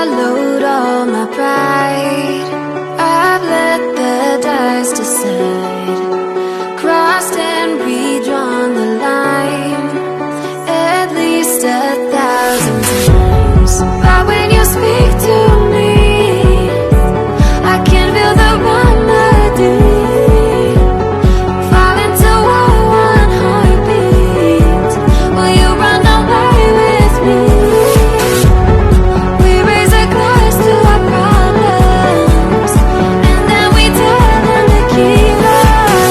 swallowed all my pride. I've let the dice decide, crossed and redrawn the line at least 1,000 times. But when you speak to me, I can feel the remedy. Fall into one heartbeat. Will you run away with me? We raise a glass to our problems, and then we tell them to keep up,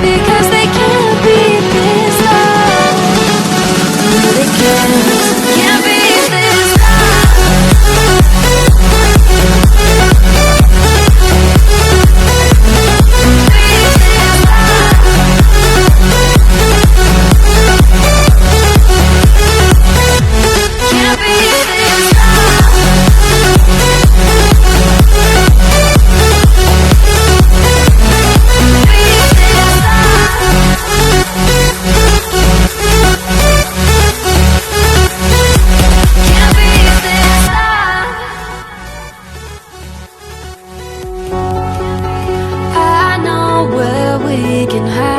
because they can't beat this love. They can't beat this love. Can't beat this love. Can't beat this love. I know where we can hide.